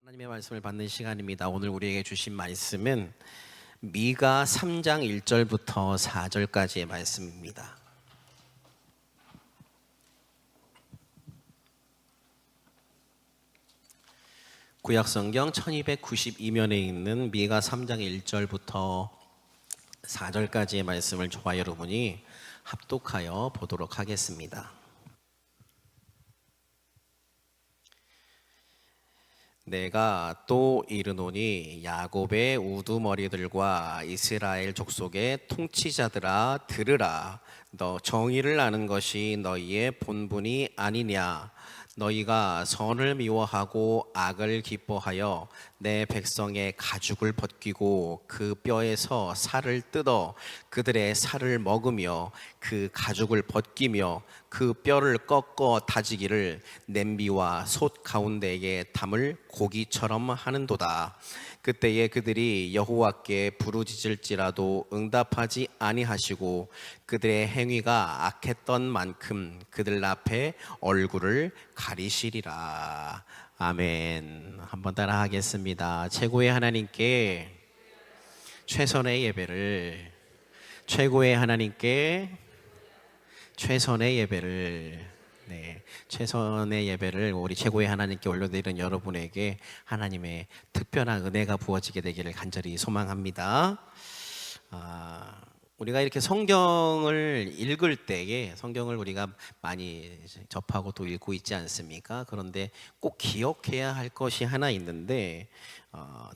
하나님의 말씀을 받는 시간입니다. 오늘 우리에게 주신 말씀은 미가 3장 1절부터 4절까지의 말씀입니다. 구약성경 1292면에 있는 미가 3장 1절부터 4절까지의 말씀을 저와 여러분이 합독하여 보도록 하겠습니다. 내가 또 이르노니 야곱의 우두머리들과 이스라엘 족속의 통치자들아 들으라. 너 정의를 아는 것이 너희의 본분이 아니냐. 너희가 선을 미워하고 악을 기뻐하여 내 백성의 가죽을 벗기고 그 뼈에서 살을 뜯어 그들의 살을 먹으며 그 가죽을 벗기며 그 뼈를 꺾어 다지기를 냄비와 솥 가운데에 담을 고기처럼 하는도다. 그때에 그들이 여호와께 부르짖을지라도 응답하지 아니하시고 그들의 행위가 악했던 만큼 그들 앞에 얼굴을 가리시리라. 아멘. 한번 따라 하겠습니다. 최고의 하나님께 최선의 예배를, 최고의 하나님께 최선의 예배를, 최선의 예배를 우리 최고의 하나님께 올려드리는 여러분에게 하나님의 특별한 은혜가 부어지게 되기를 간절히 소망합니다. 우리가 이렇게 성경을 읽을 때에 성경을 우리가 많이 접하고 또 읽고 있지 않습니까? 그런데 꼭 기억해야 할 것이 하나 있는데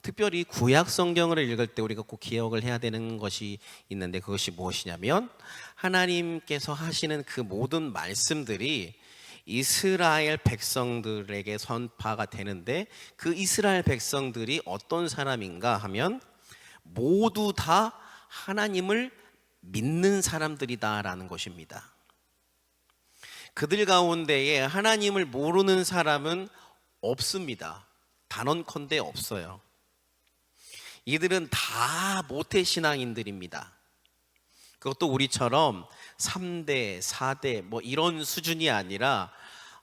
특별히 구약 성경을 읽을 때 우리가 꼭 기억을 해야 되는 것이 있는데 그것이 무엇이냐면 하나님께서 하시는 그 모든 말씀들이 이스라엘 백성들에게 선파가 되는데 그 이스라엘 백성들이 어떤 사람인가 하면 모두 다 하나님을 믿는 사람들이다라는 것입니다. 그들 가운데에 하나님을 모르는 사람은 없습니다. 단언컨대 없어요. 이들은 다 모태신앙인들입니다. 그것도 우리처럼 3대, 4대 뭐 이런 수준이 아니라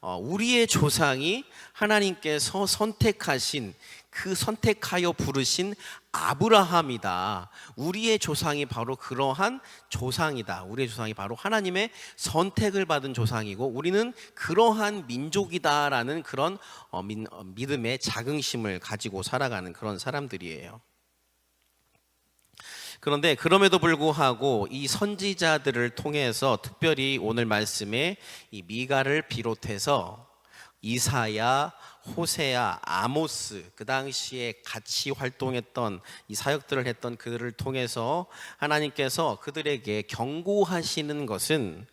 우리의 조상이 하나님께서 선택하신 그 선택하여 부르신 아브라함이다. 우리의 조상이 바로 그러한 조상이다. 우리의 조상이 바로 하나님의 선택을 받은 조상이고 우리는 그러한 민족이다라는 그런 믿음의 자긍심을 가지고 살아가는 그런 사람들이에요. 그런데 그럼에도 불구하고 이 선지자들을 통해서 특별히 오늘 말씀에 이 미가를 비롯해서 이사야, 호세야, 아모스, 그 당시에 같이 활동했던 이 사역들을 했던 그들을 통해서 하나님께서 그들에게 경고하시는 것은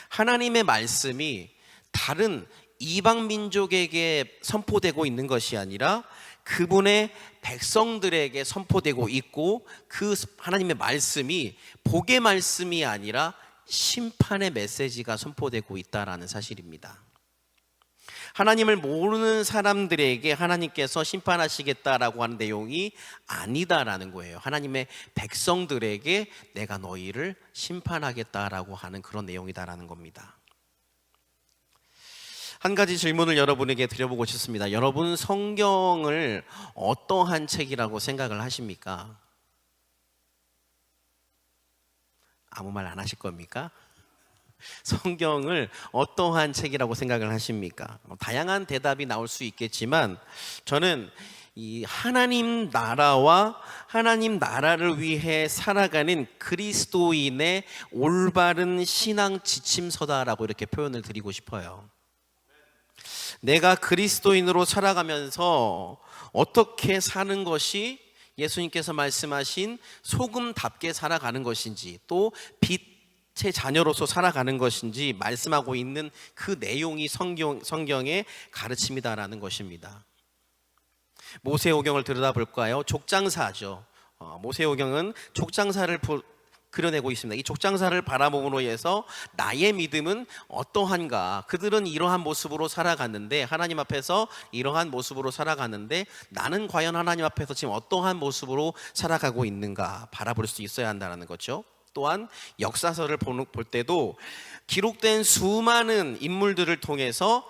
하나님의 말씀이 다른 이방 민족에게 선포되고 있는 것이 아니라 그분의 백성들에게 선포되고 있고 그 하나님의 말씀이 복의 말씀이 아니라 심판의 메시지가 선포되고 있다라는 사실입니다. 하나님을 모르는 사람들에게 하나님께서 심판하시겠다라고 하는 내용이 아니다라는 거예요. 하나님의 백성들에게 내가 너희를 심판하겠다라고 하는 그런 내용이다라는 겁니다. 한 가지 질문을 여러분에게 드려보고 싶습니다. 여러분 성경을 어떠한 책이라고 생각을 하십니까? 아무 말 안 하실 겁니까? 성경을 어떠한 책이라고 생각을 하십니까? 다양한 대답이 나올 수 있겠지만 저는 이 하나님 나라와 하나님 나라를 위해 살아가는 그리스도인의 올바른 신앙 지침서다라고 이렇게 표현을 드리고 싶어요. 내가 그리스도인으로 살아가면서 어떻게 사는 것이 예수님께서 말씀하신 소금답게 살아가는 것인지 또 빛의 자녀로서 살아가는 것인지 말씀하고 있는 그 내용이 성경의 가르침이다라는 것입니다. 모세오경을 들여다볼까요? 족장사죠. 모세오경은 족장사를 그려내고 있습니다. 이 족장사를 바라봄으로 해서 나의 믿음은 어떠한가? 그들은 이러한 모습으로 살아갔는데 하나님 앞에서 이러한 모습으로 살아갔는데 나는 과연 하나님 앞에서 지금 어떠한 모습으로 살아가고 있는가 바라볼 수 있어야 한다는 거죠. 또한 역사서를 볼 때도 기록된 수많은 인물들을 통해서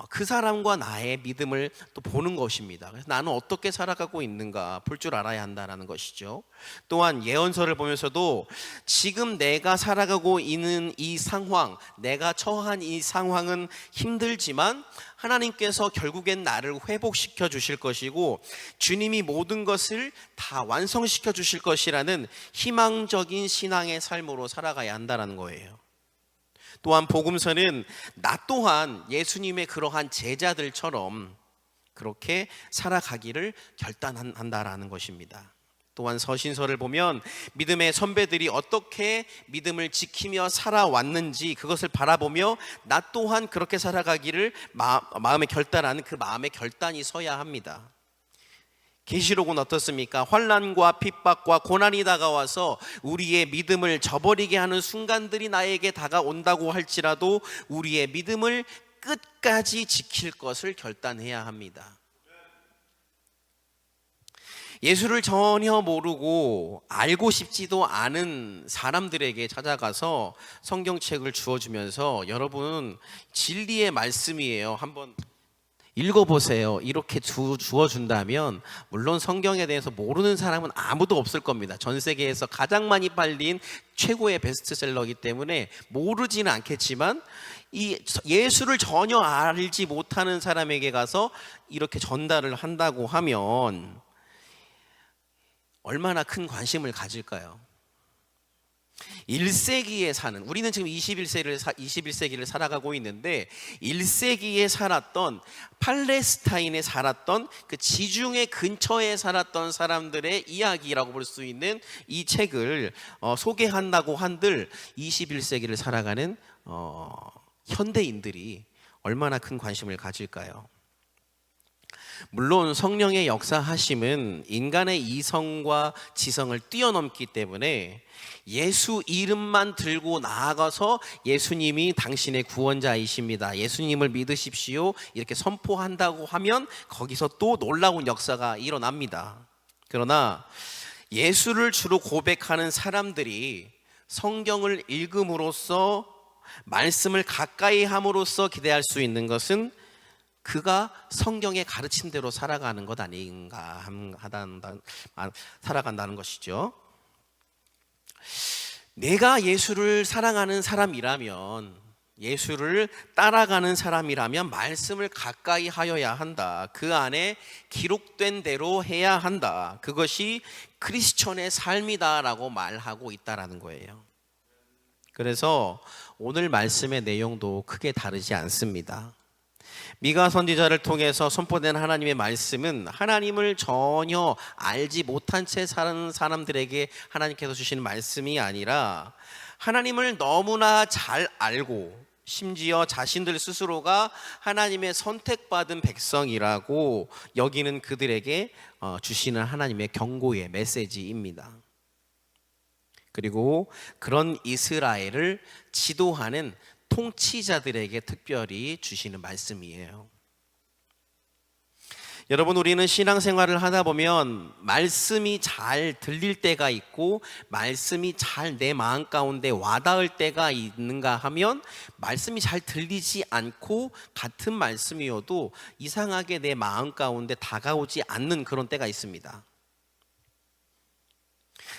그 사람과 나의 믿음을 또 보는 것입니다. 그래서 나는 어떻게 살아가고 있는가 볼 줄 알아야 한다는 것이죠. 또한 예언서를 보면서도 지금 내가 살아가고 있는 이 상황, 내가 처한 이 상황은 힘들지만 하나님께서 결국엔 나를 회복시켜 주실 것이고 주님이 모든 것을 다 완성시켜 주실 것이라는 희망적인 신앙의 삶으로 살아가야 한다는 거예요. 또한 복음서는 나 또한 예수님의 그러한 제자들처럼 그렇게 살아가기를 결단한다라는 것입니다. 또한 서신서를 보면 믿음의 선배들이 어떻게 믿음을 지키며 살아왔는지 그것을 바라보며 나 또한 그렇게 살아가기를 마음에 결단하는 그 마음의 결단이 서야 합니다. 계시록은 어떻습니까? 환난과 핍박과 고난이 다가와서 우리의 믿음을 저버리게 하는 순간들이 나에게 다가온다고 할지라도 우리의 믿음을 끝까지 지킬 것을 결단해야 합니다. 예수를 전혀 모르고 알고 싶지도 않은 사람들에게 찾아가서 성경책을 주어주면서 여러분 진리의 말씀이에요, 한번 읽어보세요, 이렇게 주어준다면 물론 성경에 대해서 모르는 사람은 아무도 없을 겁니다. 전 세계에서 가장 많이 팔린 최고의 베스트셀러이기 때문에 모르지는 않겠지만 이 예수를 전혀 알지 못하는 사람에게 가서 이렇게 전달을 한다고 하면 얼마나 큰 관심을 가질까요? 1세기에 사는, 우리는 지금 21세기를 살아가고 있는데 1세기에 살았던, 팔레스타인에 살았던 그 지중해 근처에 살았던 사람들의 이야기라고 볼 수 있는 이 책을 소개한다고 한들 21세기를 살아가는 현대인들이 얼마나 큰 관심을 가질까요? 물론 성령의 역사하심은 인간의 이성과 지성을 뛰어넘기 때문에 예수 이름만 들고 나아가서 예수님이 당신의 구원자이십니다, 예수님을 믿으십시오, 이렇게 선포한다고 하면 거기서 또 놀라운 역사가 일어납니다. 그러나 예수를 주로 고백하는 사람들이 성경을 읽음으로써, 말씀을 가까이 함으로써 기대할 수 있는 것은 그가 성경에 가르친 대로 살아가는 것 아닌가 살아간다는 것이죠. 내가 예수를 사랑하는 사람이라면, 예수를 따라가는 사람이라면 말씀을 가까이 하여야 한다. 그 안에 기록된 대로 해야 한다. 그것이 크리스천의 삶이다라고 말하고 있다라는 거예요. 그래서 오늘 말씀의 내용도 크게 다르지 않습니다. 미가 선지자를 통해서 선포된 하나님의 말씀은 하나님을 전혀 알지 못한 채 사는 사람들에게 하나님께서 주시는 말씀이 아니라 하나님을 너무나 잘 알고 심지어 자신들 스스로가 하나님의 선택받은 백성이라고 여기는 그들에게 주시는 하나님의 경고의 메시지입니다. 그리고 그런 이스라엘을 지도하는 통치자들에게 특별히 주시는 말씀이에요. 여러분, 우리는 신앙생활을 하다 보면 말씀이 잘 들릴 때가 있고 말씀이 잘 내 마음 가운데 와닿을 때가 있는가 하면 말씀이 잘 들리지 않고 같은 말씀이어도 이상하게 내 마음 가운데 다가오지 않는 그런 때가 있습니다.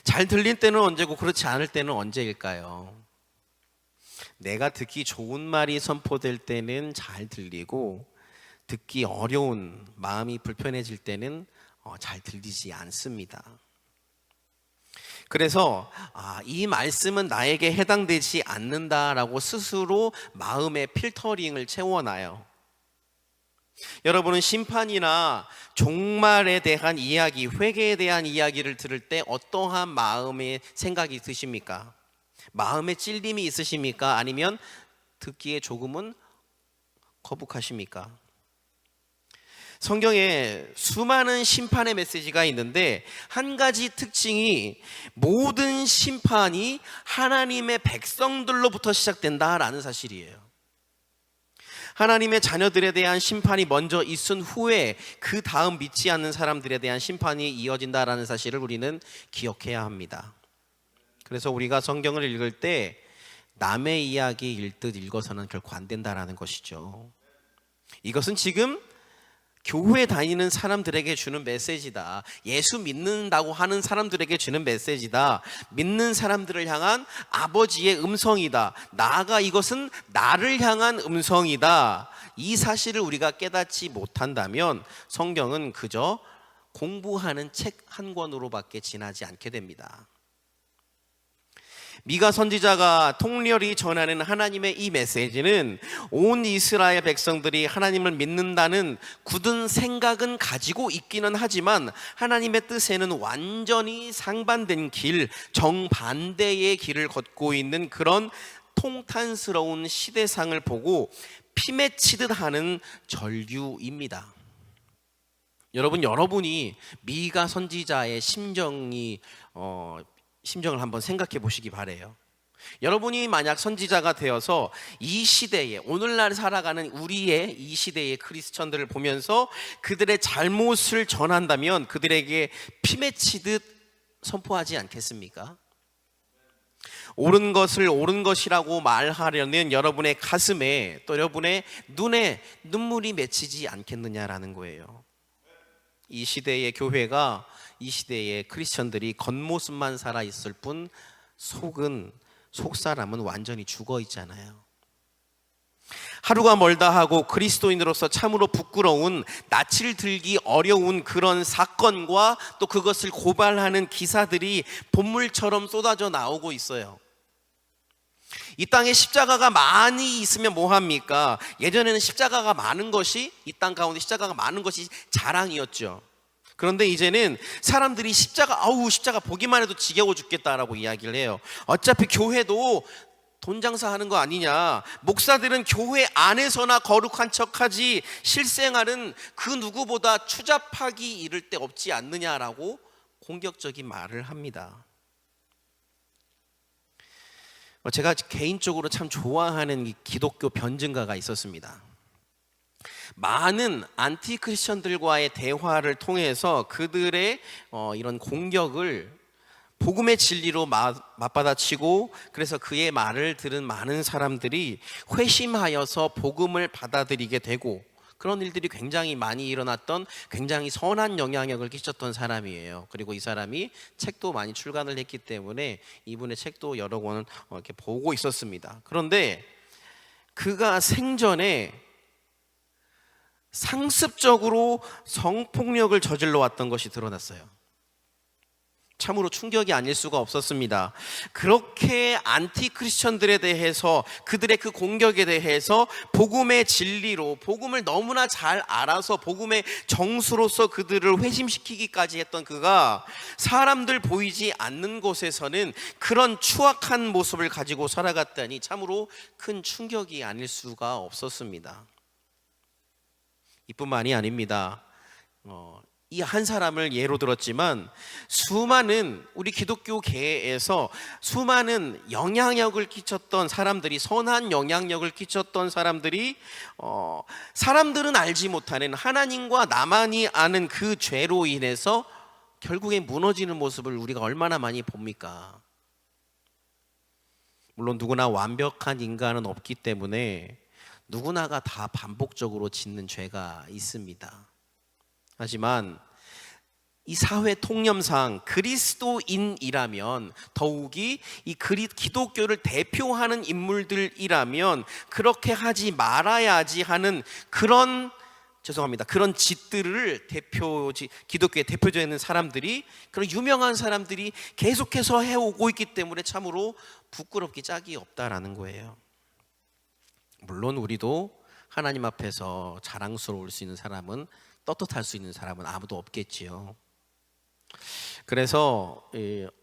잘 들릴 때는 언제고 그렇지 않을 때는 언제일까요? 내가 듣기 좋은 말이 선포될 때는 잘 들리고 듣기 어려운, 마음이 불편해질 때는 잘 들리지 않습니다. 그래서 이 말씀은 나에게 해당되지 않는다라고 스스로 마음의 필터링을 채워놔요. 여러분은 심판이나 종말에 대한 이야기, 회개에 대한 이야기를 들을 때 어떠한 마음의 생각이 드십니까? 마음에 찔림이 있으십니까? 아니면 듣기에 조금은 거북하십니까? 성경에 수많은 심판의 메시지가 있는데 한 가지 특징이 모든 심판이 하나님의 백성들로부터 시작된다라는 사실이에요. 하나님의 자녀들에 대한 심판이 먼저 있은 후에 그 다음 믿지 않는 사람들에 대한 심판이 이어진다라는 사실을 우리는 기억해야 합니다. 그래서 우리가 성경을 읽을 때 남의 이야기 읽듯 읽어서는 결코 안 된다라는 것이죠. 이것은 지금 교회 다니는 사람들에게 주는 메시지다. 예수 믿는다고 하는 사람들에게 주는 메시지다. 믿는 사람들을 향한 아버지의 음성이다. 나아가 이것은 나를 향한 음성이다. 이 사실을 우리가 깨닫지 못한다면 성경은 그저 공부하는 책 한 권으로밖에 지나지 않게 됩니다. 미가 선지자가 통렬히 전하는 하나님의 이 메시지는 온 이스라엘 백성들이 하나님을 믿는다는 굳은 생각은 가지고 있기는 하지만 하나님의 뜻에는 완전히 상반된 길, 정반대의 길을 걷고 있는 그런 통탄스러운 시대상을 보고 피맺히듯 하는 절규입니다. 여러분이 미가 선지자의 심정을 한번 생각해 보시기 바래요. 여러분이 만약 선지자가 되어서 이 시대에, 오늘날 살아가는 우리의 이 시대의 크리스천들을 보면서 그들의 잘못을 전한다면 그들에게 피맺히듯 선포하지 않겠습니까? 옳은 것을 옳은 것이라고 말하려는 여러분의 가슴에, 또 여러분의 눈에 눈물이 맺히지 않겠느냐라는 거예요. 이 시대의 교회가, 이 시대의 크리스천들이 겉모습만 살아있을 뿐 속사람은 완전히 죽어 있잖아요. 하루가 멀다 하고 그리스도인으로서 참으로 부끄러운, 낯을 들기 어려운 그런 사건과 또 그것을 고발하는 기사들이 본물처럼 쏟아져 나오고 있어요. 이 땅에 십자가가 많이 있으면 뭐합니까? 예전에는 십자가가 많은 것이, 이 땅 가운데 십자가가 많은 것이 자랑이었죠. 그런데 이제는 사람들이 십자가 보기만 해도 지겨워 죽겠다라고 이야기를 해요. 어차피 교회도 돈 장사하는 거 아니냐, 목사들은 교회 안에서나 거룩한 척하지 실생활은 그 누구보다 추잡하기 이를 데 없지 않느냐라고 공격적인 말을 합니다. 제가 개인적으로 참 좋아하는 기독교 변증가가 있었습니다. 많은 안티 크리스천들과의 대화를 통해서 그들의 이런 공격을 복음의 진리로 맞받아치고, 그래서 그의 말을 들은 많은 사람들이 회심하여서 복음을 받아들이게 되고, 그런 일들이 굉장히 많이 일어났던 굉장히 선한 영향력을 끼쳤던 사람이에요. 그리고 이 사람이 책도 많이 출간을 했기 때문에 이분의 책도 여러 권 이렇게 보고 있었습니다. 그런데 그가 생전에 상습적으로 성폭력을 저질러 왔던 것이 드러났어요. 참으로 충격이 아닐 수가 없었습니다. 그렇게 안티 크리스천들에 대해서, 그들의 그 공격에 대해서 복음의 진리로, 복음을 너무나 잘 알아서 복음의 정수로서 그들을 회심시키기까지 했던 그가 사람들 보이지 않는 곳에서는 그런 추악한 모습을 가지고 살아갔다니 참으로 큰 충격이 아닐 수가 없었습니다. 이뿐만이 아닙니다. 이 한 사람을 예로 들었지만 수많은 우리 기독교계에서 수많은 영향력을 끼쳤던 사람들이, 선한 영향력을 끼쳤던 사람들이 사람들은 알지 못하는, 하나님과 나만이 아는 그 죄로 인해서 결국에 무너지는 모습을 우리가 얼마나 많이 봅니까? 물론 누구나 완벽한 인간은 없기 때문에 누구나가 다 반복적으로 짓는 죄가 있습니다. 하지만 이 사회 통념상 그리스도인이라면, 더욱이 이 기독교를 대표하는 인물들이라면 그렇게 하지 말아야지 하는 그런 짓들을 기독교의 대표되는 사람들이, 그런 유명한 사람들이 계속해서 해오고 있기 때문에 참으로 부끄럽기 짝이 없다라는 거예요. 물론 우리도 하나님 앞에서 자랑스러울 수 있는 사람은, 떳떳할 수 있는 사람은 아무도 없겠지요. 그래서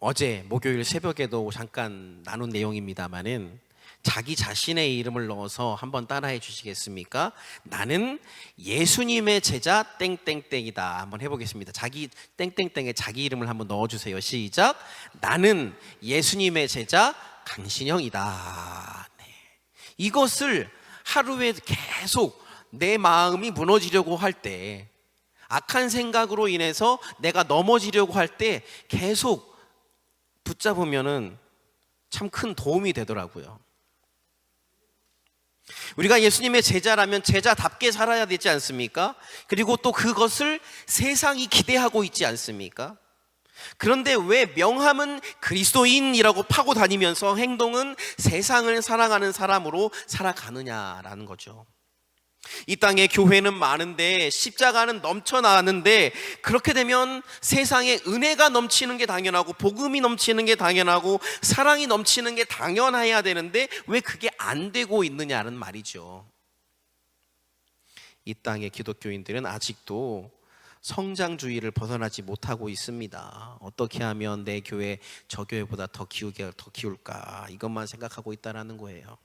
어제 목요일 새벽에도 잠깐 나눈 내용입니다마는, 자기 자신의 이름을 넣어서 한번 따라해 주시겠습니까? 나는 예수님의 제자 땡땡땡이다. 한번 해보겠습니다. 자기 땡땡땡에 자기 이름을 한번 넣어주세요. 시작. 나는 예수님의 제자 강신영이다. 네. 이것을 하루에 계속 내 마음이 무너지려고 할 때, 악한 생각으로 인해서 내가 넘어지려고 할 때 계속 붙잡으면은 참 큰 도움이 되더라고요. 우리가 예수님의 제자라면 제자답게 살아야 되지 않습니까? 그리고 또 그것을 세상이 기대하고 있지 않습니까? 그런데 왜 명함은 그리스도인이라고 파고 다니면서 행동은 세상을 사랑하는 사람으로 살아가느냐라는 거죠. 이 땅에 교회는 많은데 십자가는 넘쳐나는데, 그렇게 되면 세상에 은혜가 넘치는 게 당연하고 복음이 넘치는 게 당연하고 사랑이 넘치는 게 당연해야 되는데 왜 그게 안 되고 있느냐는 말이죠. 이 땅의 기독교인들은 아직도 성장주의를 벗어나지 못하고 있습니다. 어떻게 하면 내 교회 저 교회보다 더 키울까, 이것만 생각하고 있다는 거예요.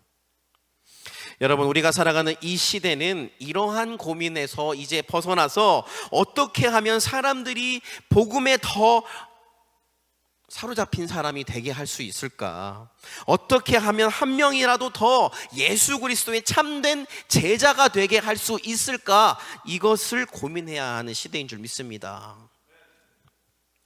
여러분, 우리가 살아가는 이 시대는 이러한 고민에서 이제 벗어나서 어떻게 하면 사람들이 복음에 더 사로잡힌 사람이 되게 할 수 있을까? 어떻게 하면 한 명이라도 더 예수 그리스도의 참된 제자가 되게 할 수 있을까? 이것을 고민해야 하는 시대인 줄 믿습니다.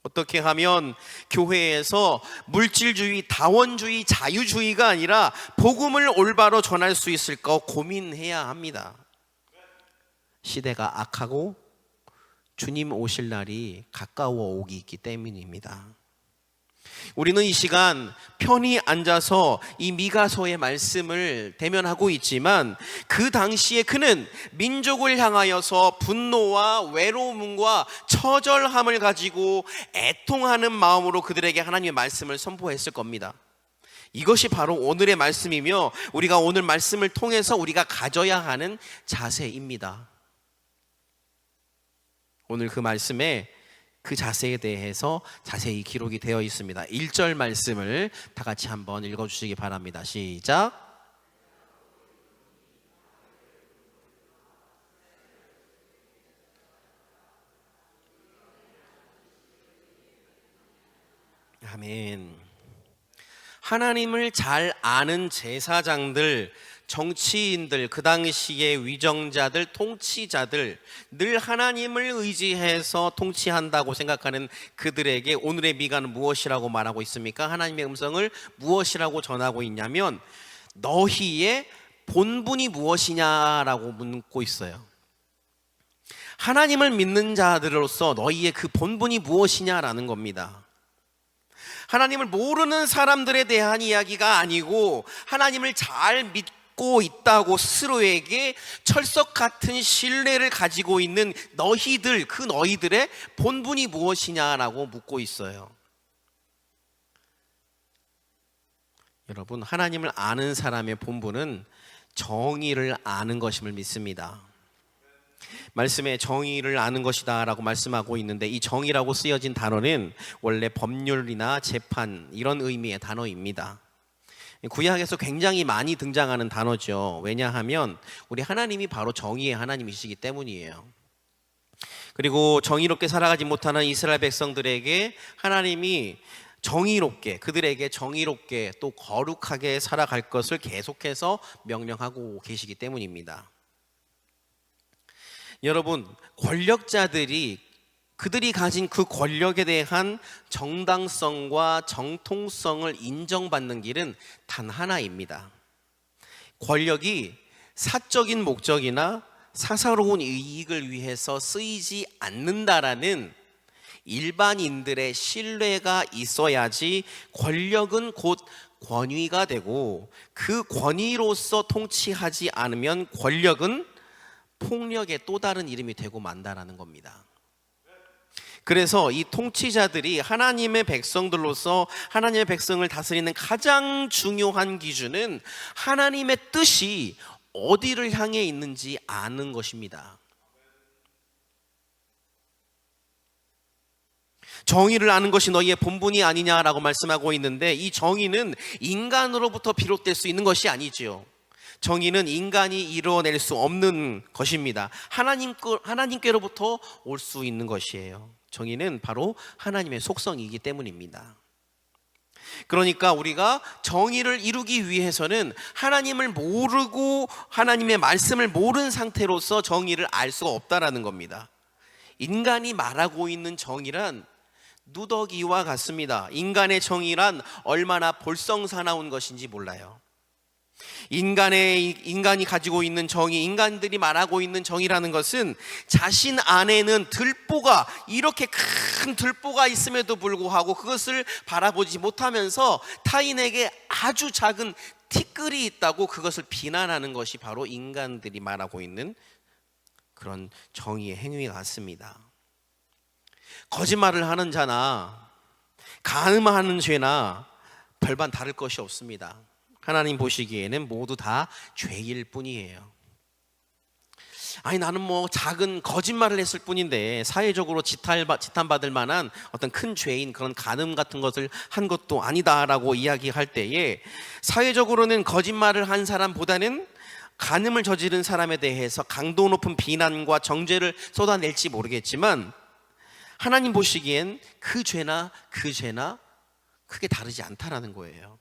어떻게 하면 교회에서 물질주의, 다원주의, 자유주의가 아니라 복음을 올바로 전할 수 있을까 고민해야 합니다. 시대가 악하고 주님 오실 날이 가까워 오기 있기 때문입니다. 우리는 이 시간 편히 앉아서 이 미가서의 말씀을 대면하고 있지만, 그 당시에 그는 민족을 향하여서 분노와 외로움과 처절함을 가지고 애통하는 마음으로 그들에게 하나님의 말씀을 선포했을 겁니다. 이것이 바로 오늘의 말씀이며 우리가 오늘 말씀을 통해서 우리가 가져야 하는 자세입니다. 오늘 그 말씀에 그 자세에 대해서 자세히 기록이 되어 있습니다. 1절 말씀을 다 같이 한번 읽어주시기 바랍니다. 시작. 아멘. 하나님을 잘 아는 제사장들, 정치인들, 그 당시의 위정자들, 통치자들, 늘 하나님을 의지해서 통치한다고 생각하는 그들에게 오늘의 미가는 무엇이라고 말하고 있습니까? 하나님의 음성을 무엇이라고 전하고 있냐면, 너희의 본분이 무엇이냐라고 묻고 있어요. 하나님을 믿는 자들로서 너희의 그 본분이 무엇이냐라는 겁니다. 하나님을 모르는 사람들에 대한 이야기가 아니고, 하나님을 잘 믿고 있다고 스스로에게 철석 같은 신뢰를 가지고 있는 너희들, 그 너희들의 본분이 무엇이냐라고 묻고 있어요. 여러분, 하나님을 아는 사람의 본분은 정의를 아는 것임을 믿습니다. 말씀에 정의를 아는 것이다 라고 말씀하고 있는데, 이 정의라고 쓰여진 단어는 원래 법률이나 재판 이런 의미의 단어입니다. 구약에서 굉장히 많이 등장하는 단어죠. 왜냐하면 우리 하나님이 바로 정의의 하나님이시기 때문이에요. 그리고 정의롭게 살아가지 못하는 이스라엘 백성들에게 하나님이 정의롭게, 그들에게 정의롭게 또 거룩하게 살아갈 것을 계속해서 명령하고 계시기 때문입니다. 여러분, 권력자들이 그들이 가진 그 권력에 대한 정당성과 정통성을 인정받는 길은 단 하나입니다. 권력이 사적인 목적이나 사사로운 이익을 위해서 쓰이지 않는다라는 일반인들의 신뢰가 있어야지 권력은 곧 권위가 되고, 그 권위로서 통치하지 않으면 권력은 폭력의 또 다른 이름이 되고 만다라는 겁니다. 그래서 이 통치자들이 하나님의 백성들로서 하나님의 백성을 다스리는 가장 중요한 기준은 하나님의 뜻이 어디를 향해 있는지 아는 것입니다. 정의를 아는 것이 너희의 본분이 아니냐라고 말씀하고 있는데, 이 정의는 인간으로부터 비롯될 수 있는 것이 아니지요. 정의는 인간이 이루어낼 수 없는 것입니다. 하나님께로부터 올 수 있는 것이에요. 정의는 바로 하나님의 속성이기 때문입니다. 그러니까 우리가 정의를 이루기 위해서는 하나님을 모르고 하나님의 말씀을 모르는 상태로서 정의를 알 수가 없다라는 겁니다. 인간이 말하고 있는 정의란 누더기와 같습니다. 인간의 정의란 얼마나 볼썽사나운 것인지 몰라요. 인간이 가지고 있는 정의, 인간들이 말하고 있는 정의라는 것은 자신 안에는 이렇게 큰 들보가 있음에도 불구하고 그것을 바라보지 못하면서 타인에게 아주 작은 티끌이 있다고 그것을 비난하는 것이 바로 인간들이 말하고 있는 그런 정의의 행위 같습니다. 거짓말을 하는 자나 간음하는 죄나 별반 다를 것이 없습니다. 하나님 보시기에는 모두 다 죄일 뿐이에요. 아니, 나는 작은 거짓말을 했을 뿐인데 사회적으로 지탄받을 만한 어떤 큰 죄인 그런 간음 같은 것을 한 것도 아니다라고 이야기할 때에, 사회적으로는 거짓말을 한 사람보다는 간음을 저지른 사람에 대해서 강도 높은 비난과 정죄를 쏟아낼지 모르겠지만, 하나님 보시기엔 그 죄나 크게 다르지 않다라는 거예요.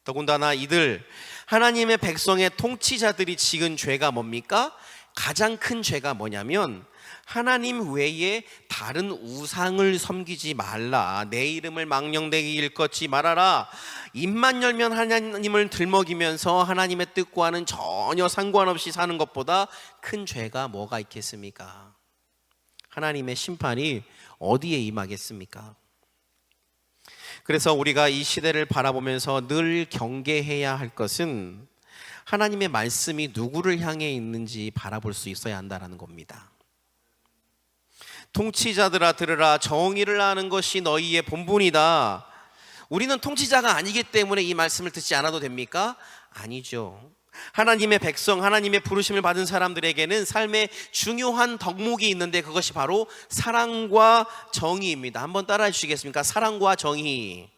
더군다나 이들 하나님의 백성의 통치자들이 지은 죄가 뭡니까? 가장 큰 죄가 뭐냐면 하나님 외에 다른 우상을 섬기지 말라, 내 이름을 망령되게 일컫지 말아라. 입만 열면 하나님을 들먹이면서 하나님의 뜻과는 전혀 상관없이 사는 것보다 큰 죄가 뭐가 있겠습니까? 하나님의 심판이 어디에 임하겠습니까? 그래서 우리가 이 시대를 바라보면서 늘 경계해야 할 것은 하나님의 말씀이 누구를 향해 있는지 바라볼 수 있어야 한다는 겁니다. 통치자들아 들으라, 정의를 아는 것이 너희의 본분이다. 우리는 통치자가 아니기 때문에 이 말씀을 듣지 않아도 됩니까? 아니죠. 하나님의 백성, 하나님의 부르심을 받은 사람들에게는 삶의 중요한 덕목이 있는데 그것이 바로 사랑과 정의입니다. 한번 따라해 주시겠습니까? 사랑과 정의.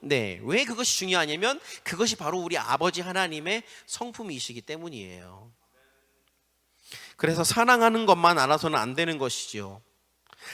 네, 왜 그것이 중요하냐면 그것이 바로 우리 아버지 하나님의 성품이시기 때문이에요. 그래서 사랑하는 것만 알아서는 안 되는 것이죠.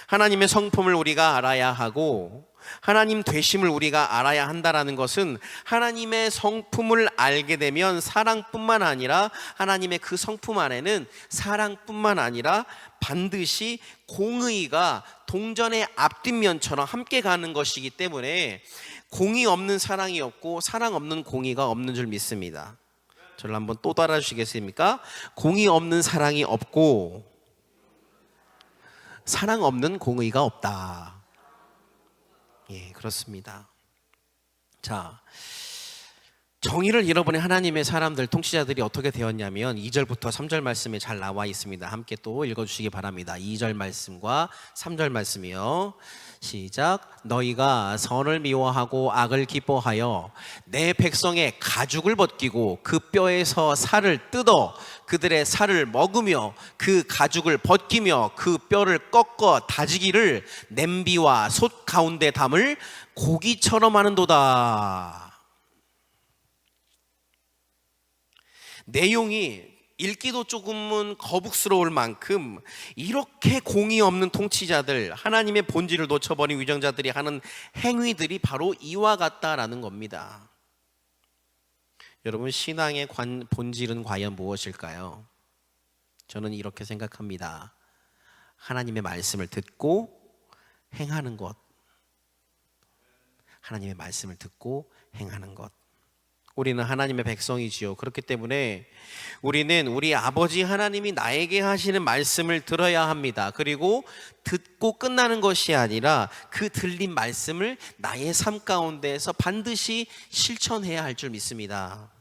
하나님의 성품을 우리가 알아야 하고 하나님 되심을 우리가 알아야 한다는 것은, 하나님의 성품을 알게 되면 사랑뿐만 아니라 하나님의 그 성품 안에는 사랑뿐만 아니라 반드시 공의가 동전의 앞뒷면처럼 함께 가는 것이기 때문에 공의 없는 사랑이 없고 사랑 없는 공의가 없는 줄 믿습니다. 저를 한번 또 따라주시겠습니까? 공의 없는 사랑이 없고 사랑 없는 공의가 없다. 예, 그렇습니다. 자, 정의를 잃어버린 하나님의 사람들, 통치자들이 어떻게 되었냐면 2절부터 3절 말씀에 잘 나와 있습니다. 함께 또 읽어주시기 바랍니다. 2절 말씀과 3절 말씀이요. 시작. 너희가 선을 미워하고 악을 기뻐하여 내 백성의 가죽을 벗기고 그 뼈에서 살을 뜯어 그들의 살을 먹으며 그 가죽을 벗기며 그 뼈를 꺾어 다지기를 냄비와 솥 가운데 담을 고기처럼 하는도다. 내용이 읽기도 조금은 거북스러울 만큼 이렇게 공의 없는 통치자들, 하나님의 본질을 놓쳐버린 위정자들이 하는 행위들이 바로 이와 같다라는 겁니다. 여러분, 신앙의 본질은 과연 무엇일까요? 저는 이렇게 생각합니다. 하나님의 말씀을 듣고 행하는 것. 하나님의 말씀을 듣고 행하는 것. 우리는 하나님의 백성이지요. 그렇기 때문에 우리는 우리 아버지 하나님이 나에게 하시는 말씀을 들어야 합니다. 그리고 듣고 끝나는 것이 아니라 그 들린 말씀을 나의 삶 가운데에서 반드시 실천해야 할 줄 믿습니다.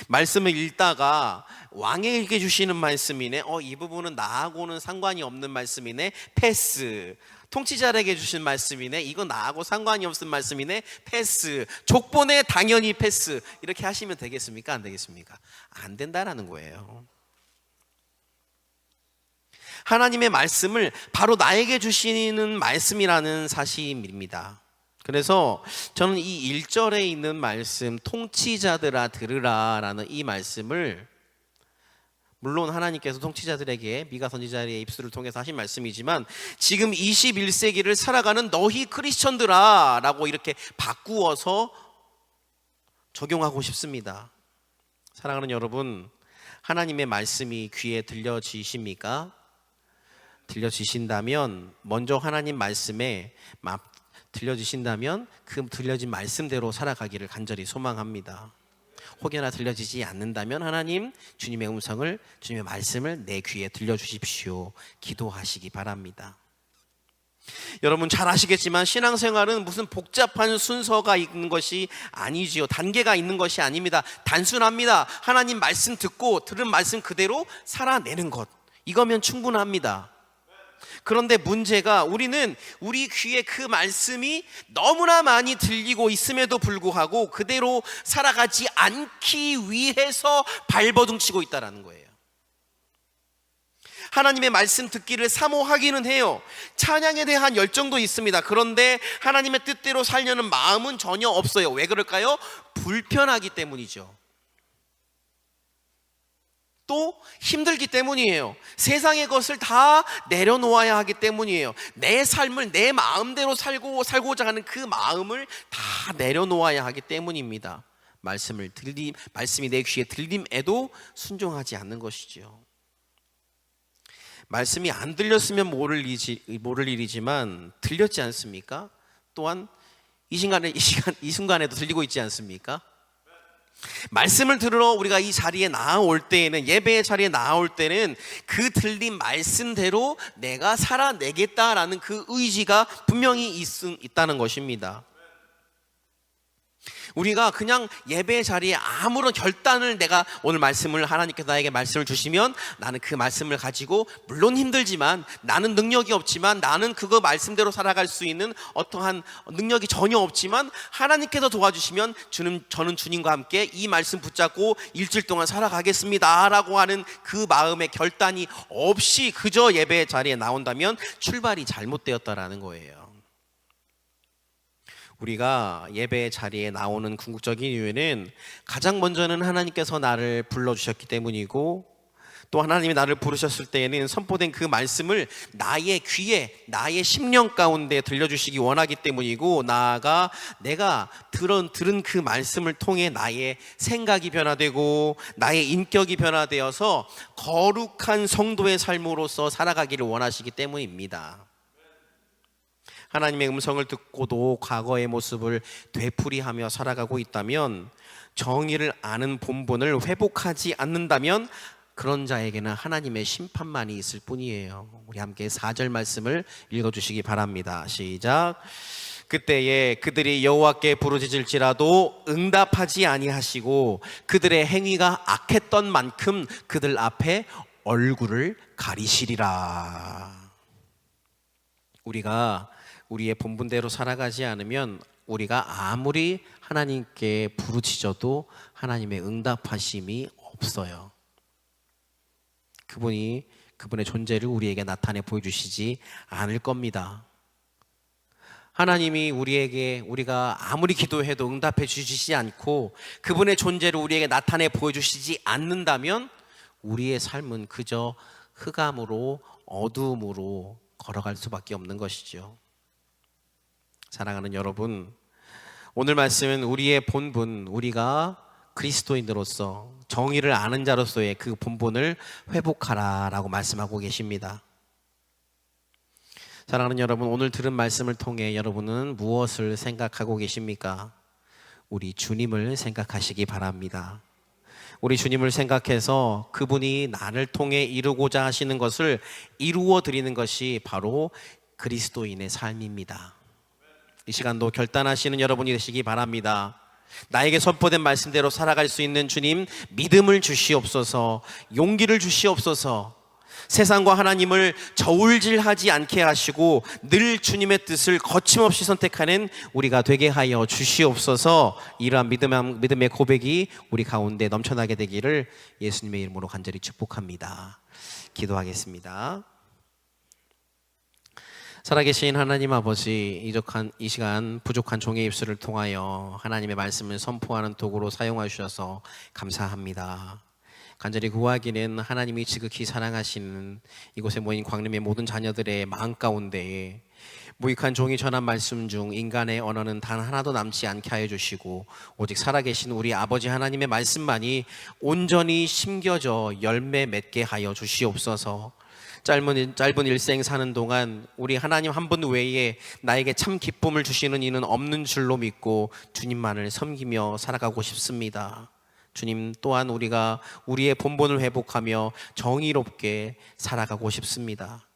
말씀을 읽다가 왕에게 주시는 말씀이네, 이 부분은 나하고는 상관이 없는 말씀이네, 패스. 통치자에게 주신 말씀이네, 이건 나하고 상관이 없는 말씀이네, 패스. 족보네, 당연히 패스. 이렇게 하시면 되겠습니까? 안 되겠습니까? 안 된다라는 거예요. 하나님의 말씀을 바로 나에게 주시는 말씀이라는 사실입니다. 그래서 저는 이 1절에 있는 말씀, 통치자들아 들으라 라는 이 말씀을, 물론 하나님께서 통치자들에게 미가 선지자의 입술을 통해서 하신 말씀이지만 지금 21세기를 살아가는 너희 크리스천들아 라고 이렇게 바꾸어서 적용하고 싶습니다. 사랑하는 여러분, 하나님의 말씀이 귀에 들려지십니까? 들려주신다면, 먼저 하나님 말씀에 들려주신다면 그 들려진 말씀대로 살아가기를 간절히 소망합니다. 혹여나 들려지지 않는다면 하나님, 주님의 음성을, 주님의 말씀을 내 귀에 들려주십시오. 기도하시기 바랍니다. 여러분 잘 아시겠지만 신앙생활은 무슨 복잡한 순서가 있는 것이 아니지요. 단계가 있는 것이 아닙니다. 단순합니다. 하나님 말씀 듣고 들은 말씀 그대로 살아내는 것, 이거면 충분합니다. 그런데 문제가, 우리는 우리 귀에 그 말씀이 너무나 많이 들리고 있음에도 불구하고 그대로 살아가지 않기 위해서 발버둥치고 있다는 거예요. 하나님의 말씀 듣기를 사모하기는 해요. 찬양에 대한 열정도 있습니다. 그런데 하나님의 뜻대로 살려는 마음은 전혀 없어요. 왜 그럴까요? 불편하기 때문이죠. 또 힘들기 때문이에요. 세상의 것을 다 내려놓아야 하기 때문이에요. 내 삶을 내 마음대로 살고자 하는 그 마음을 다 내려놓아야 하기 때문입니다. 말씀이 내 귀에 들림에도 순종하지 않는 것이지요. 말씀이 안 들렸으면 모를 일이지만 들렸지 않습니까? 또한 이 순간에도 들리고 있지 않습니까? 말씀을 들으러 우리가 이 자리에 나올 때에는, 예배의 자리에 나올 때는 그 들린 말씀대로 내가 살아내겠다라는 그 의지가 분명히 있다는 것입니다. 우리가 그냥 예배의 자리에 아무런 결단을, 내가 오늘 말씀을, 하나님께서 나에게 말씀을 주시면 나는 그 말씀을 가지고, 물론 힘들지만, 나는 능력이 없지만, 나는 그거 말씀대로 살아갈 수 있는 어떠한 능력이 전혀 없지만 하나님께서 도와주시면 저는 주님과 함께 이 말씀 붙잡고 일주일 동안 살아가겠습니다 라고 하는 그 마음의 결단이 없이 그저 예배의 자리에 나온다면 출발이 잘못되었다라는 거예요. 우리가 예배의 자리에 나오는 궁극적인 이유는 가장 먼저는 하나님께서 나를 불러주셨기 때문이고, 또 하나님이 나를 부르셨을 때에는 선포된 그 말씀을 나의 귀에, 나의 심령 가운데 들려주시기 원하기 때문이고, 나아가 내가 들은 그 말씀을 통해 나의 생각이 변화되고 나의 인격이 변화되어서 거룩한 성도의 삶으로서 살아가기를 원하시기 때문입니다. 하나님의 음성을 듣고도 과거의 모습을 되풀이하며 살아가고 있다면, 정의를 아는 본분을 회복하지 않는다면 그런 자에게는 하나님의 심판만이 있을 뿐이에요. 우리 함께 4절 말씀을 읽어주시기 바랍니다. 시작. 그때에 그들이 여호와께 부르짖을지라도 응답하지 아니하시고 그들의 행위가 악했던 만큼 그들 앞에 얼굴을 가리시리라. 우리가 우리의 본분대로 살아가지 않으면 우리가 아무리 하나님께 부르짖어도 하나님의 응답하심이 없어요. 그분의 존재를 우리에게 나타내 보여주시지 않을 겁니다. 하나님이 우리가 아무리 기도해도 응답해 주시지 않고 그분의 존재를 우리에게 나타내 보여주시지 않는다면 우리의 삶은 그저 흑암으로, 어두움으로 걸어갈 수밖에 없는 것이죠. 사랑하는 여러분, 오늘 말씀은 우리의 본분, 우리가 그리스도인으로서 정의를 아는 자로서의 그 본분을 회복하라 라고 말씀하고 계십니다. 사랑하는 여러분, 오늘 들은 말씀을 통해 여러분은 무엇을 생각하고 계십니까? 우리 주님을 생각하시기 바랍니다. 우리 주님을 생각해서 그분이 나를 통해 이루고자 하시는 것을 이루어 드리는 것이 바로 그리스도인의 삶입니다. 이 시간도 결단하시는 여러분이 되시기 바랍니다. 나에게 선포된 말씀대로 살아갈 수 있는 주님, 믿음을 주시옵소서, 용기를 주시옵소서, 세상과 하나님을 저울질하지 않게 하시고 늘 주님의 뜻을 거침없이 선택하는 우리가 되게 하여 주시옵소서. 이러한 믿음의 고백이 우리 가운데 넘쳐나게 되기를 예수님의 이름으로 간절히 축복합니다. 기도하겠습니다. 살아계신 하나님 아버지, 이 시간 부족한 종의 입술을 통하여 하나님의 말씀을 선포하는 도구로 사용해 주셔서 감사합니다. 간절히 구하기는 하나님이 지극히 사랑하시는 이곳에 모인 광림의 모든 자녀들의 마음 가운데에 무익한 종이 전한 말씀 중 인간의 언어는 단 하나도 남지 않게 하여 주시고 오직 살아계신 우리 아버지 하나님의 말씀만이 온전히 심겨져 열매 맺게 하여 주시옵소서. 짧은 일생 사는 동안 우리 하나님 한 분 외에 나에게 참 기쁨을 주시는 이는 없는 줄로 믿고 주님만을 섬기며 살아가고 싶습니다. 주님 또한 우리가 우리의 본분을 회복하며 정의롭게 살아가고 싶습니다.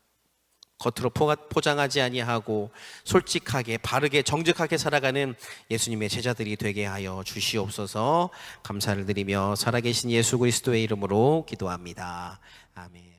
겉으로 포장하지 아니하고 솔직하게 바르게 정직하게 살아가는 예수님의 제자들이 되게 하여 주시옵소서. 감사를 드리며 살아계신 예수 그리스도의 이름으로 기도합니다. 아멘.